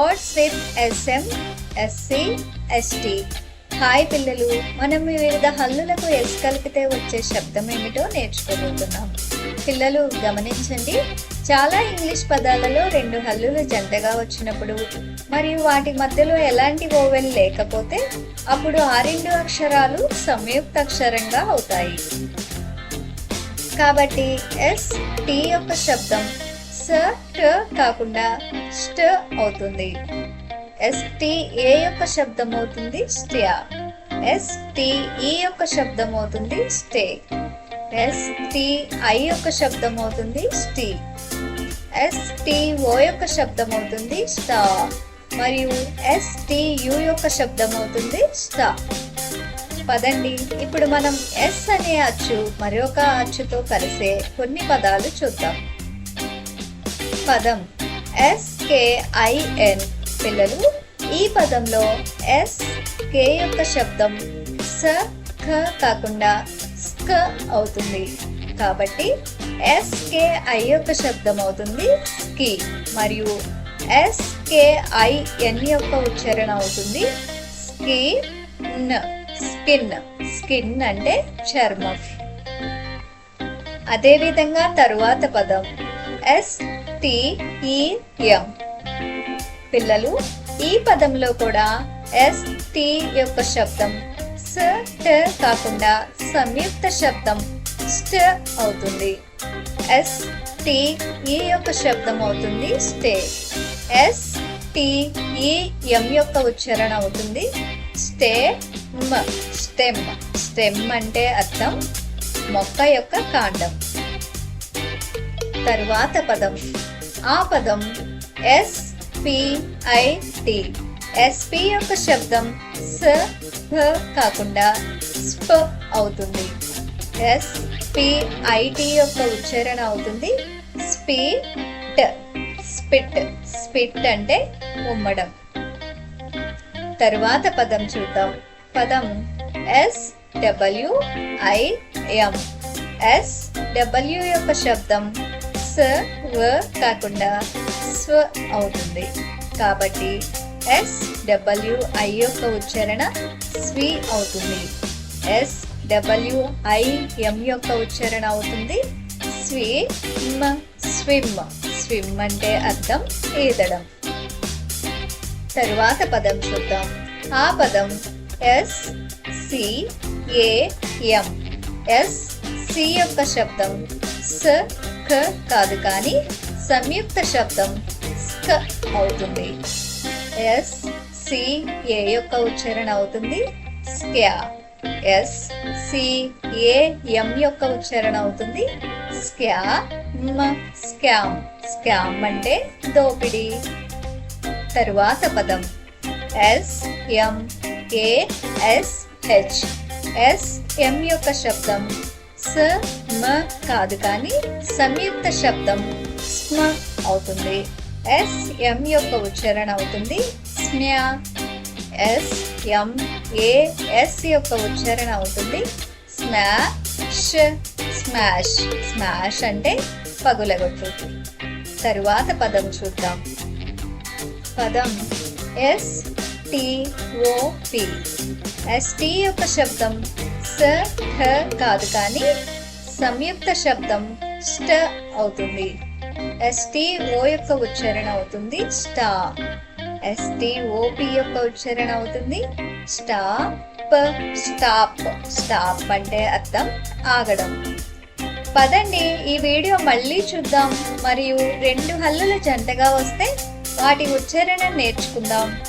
Words with SM, SC, ST. Hi పిల్లలు, మనం వివిధ హల్లులకు ఎస్ కలిపితే వచ్చే శబ్దం ఏమిటో నేర్చుకోబోతున్నాం. పిల్లలు గమనించండి, చాలా ఇంగ్లీష్ పదాలలో రెండు హల్లులు జంటగా వచ్చినప్పుడు మరియు వాటి మధ్యలో ఎలాంటి వోవెల్ లేకపోతే అప్పుడు ఆ రెండు అక్షరాలు సంయుక్త అక్షరంగా అవుతాయి. కాబట్టి ఎస్ టి యొక్క శబ్దం స ట కాకుండా స్ట్ అవుతుంది. ఎస్టి ఏ యొక్క శబ్దం అవుతుంది స్ట్యా. ఎస్టి ఈ యొక్క శబ్దం అవుతుంది స్టే. ఎస్టి ఐ యొక్క శబ్దం అవుతుంది స్టీ. ఎస్టి ఓ యొక్క శబ్దం అవుతుంది స్టా మరియు ఎస్టి యు యొక్క శబ్దం అవుతుంది స్టా. పదండి, ఇప్పుడు మనం ఎస్ అనే అచ్చు మరొక అచ్చుతో కలిసే కొన్ని పదాలు చూద్దాం. పదం SKIN. పిల్లలు, ఈ పదంలో ఎస్ కే యొక్క శబ్దం స ఖ కాకుండా స్క అవుతుంది. కాబట్టి SKI యొక్క శబ్దం అవుతుంది స్కి మరియు SKIN యొక్క ఉచ్చారణ అవుతుంది స్కిన్. స్కిన్. స్కిన్ అంటే చర్మం. అదేవిధంగా తరువాత పదం STEM. పిల్లలు, ఈ పదంలో కూడా ST యొక్క శబ్దం స ట కాకుండా సంయుక్త శబ్దం స్ట్ అవుతుంది. STE యొక్క శబ్దం అవుతుంది స్టే. STEM యొక్క ఉచ్చారణ అవుతుంది స్టెమ్. స్టెమ్. స్టెమ్ అంటే అర్థం మొక్క యొక్క కాండం. తరువాత పదం, ఆ పదం SPIT. SP యొక్క శబ్దం స భ కాకుండా స్ప అవుతుంది. SPIT యొక్క ఉచ్చారణ అవుతుంది స్పీట్. స్పిట్. స్పిట్ అంటే ఉమ్మడం. తరువాత పదం చూద్దాం. పదం SWIM. SW యొక్క శబ్దం స వ కాకుండా స్వ అవుతుంది. కాబట్టి SWI యొక్క ఉచ్చారణ స్వి అవుతుంది. SWIM యొక్క ఉచ్చారణ అవుతుంది స్విమ్. స్విమ్. స్విమ్ అంటే అర్థం ఈదడం. తరువాత పదం చూద్దాం. ఆ పదం SCAM. SC యొక్క శబ్దం స ఖ కాదు కానీ సంయుక్త శబ్దం స్క అవుతుంది. SCA యొక్క ఉచ్చారణ అవుతుంది స్క్యా. SCAM యొక్క ఉచ్చారణ అవుతుంది స్క్యామ్. స్కామ్. స్కామ్ అంటే దోపిడీ. తరువాత పదం SMASH. SM యొక్క శబ్దం స మ కాదు కానీ సంయుక్త శబ్దం స్మ అవుతుంది. SM యొక్క ఉచ్చారణ అవుతుంది స్మ్యా. SMAS యొక్క ఉచ్చారణ అవుతుంది స్మాష్. స్మాష్. స్మాష్ అంటే పగులగొట్టు. తరువాత పదం చూద్దాం. పదం STOP. ST యొక్క శబ్దం స ఖ కాదు కానీ సంయుక్త శబ్దం స్ట్ అవుతుంది. STO యొక్క ఉచ్చారణ అవుతుంది స్టా. STOP యొక్క ఉచ్చారణ అవుతుంది స్టాప్. స్టాప్. స్టాప్ అంటే అర్థం ఆగడం. పదండి, ఈ వీడియో మళ్ళీ చూద్దాం మరియు రెండు హల్లులు జంటగా వస్తే వాటి ఉచ్చారణ నేర్చుకుందాం.